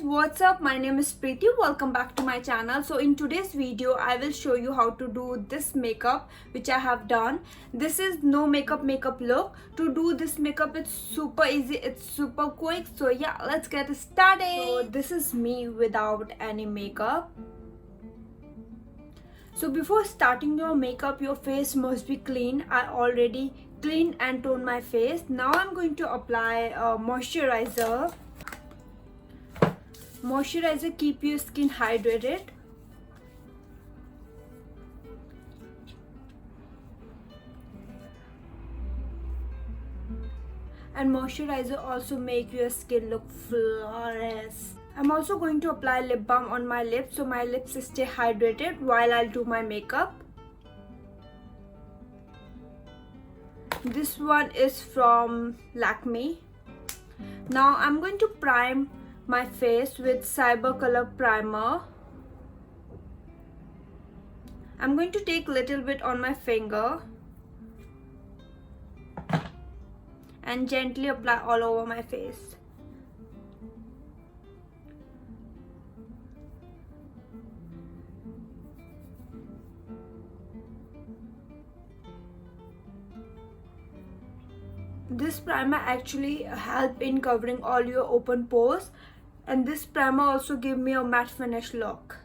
What's up, my name is Preeti. Welcome back to my channel. So in today's video I will show you how to do this makeup which I have done. This is no makeup look. To do this makeup, it's super easy, it's super quick. So yeah, let's get started. So this is me without any makeup. So before starting your makeup, your face must be clean. I already cleaned and toned my face. Now I'm going to apply moisturizer. Moisturizer keep your skin hydrated. And moisturizer also make your skin look flawless. I'm also going to apply lip balm on my lips so my lips stay hydrated while I'll do my makeup. This one is from Lakme. Now I'm going to prime my face with Cyber Color Primer. I'm going to take little bit on my finger and gently apply all over my face. This primer actually help in covering all your open pores, and this primer also give me a matte finish look.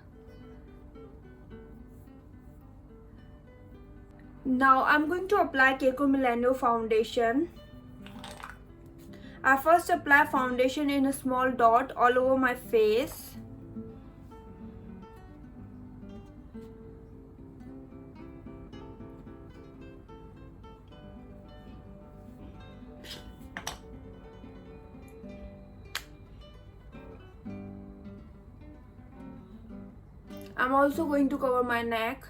Now I'm going to apply Kiko Millennium foundation. I first apply foundation in a small dot all over my face. I'm also going to cover my neck.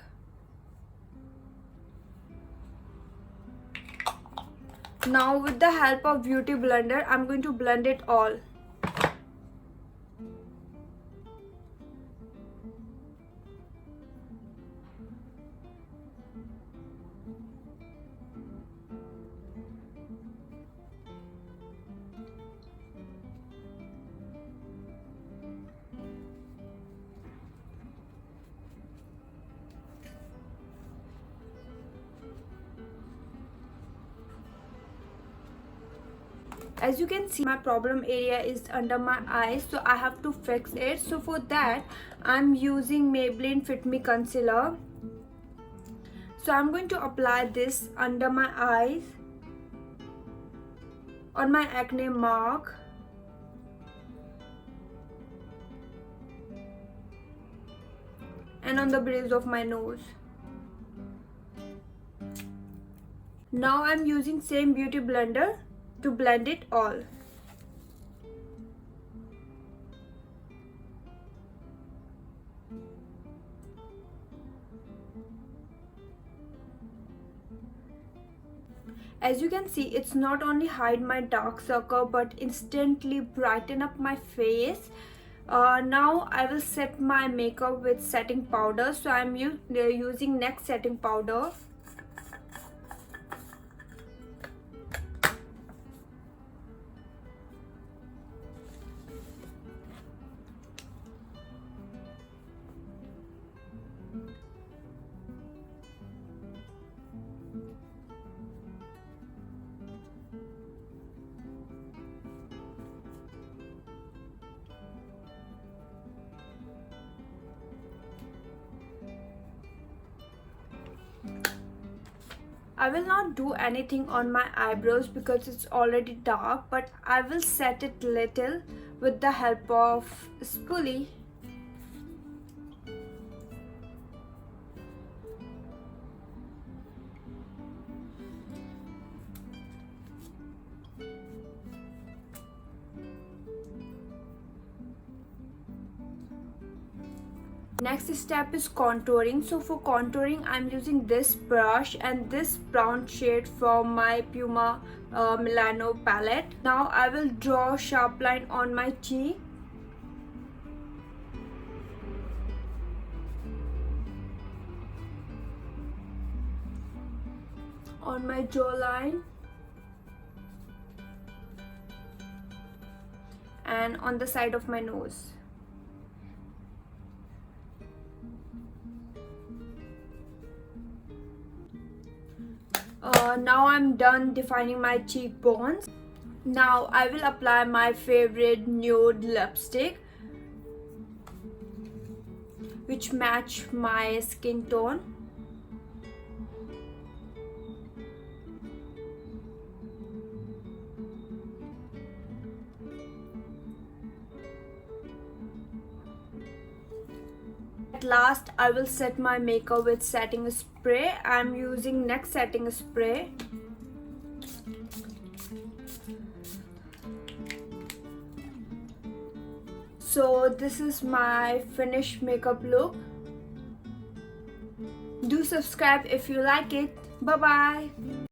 Now with the help of beauty blender, I'm going to blend it all. As you can see, my problem area is under my eyes, so I have to fix it. So for that, I'm using Maybelline Fit Me concealer. So I'm going to apply this under my eyes, on my acne mark, and on the bridge of my nose. Now I'm using same beauty blender to blend it all. As you can see, it's not only hide my dark circle but instantly brighten up my face. Now I will set my makeup with setting powder. So I'm using NYX setting powder. I will not do anything on my eyebrows because it's already dark, but I will set it little with the help of spoolie. Next step is contouring. So for contouring, I'm using this brush and this brown shade from my Puma Milano palette. Now I will draw a sharp line on my cheek. On my jawline. And on the side of my nose. Now I'm done defining my cheekbones. Now I will apply my favorite nude lipstick which match my skin tone. At last, I will set my makeup with setting spray. I'm using NYX setting spray. So this is my finished makeup look. Do subscribe if you like it. Bye bye.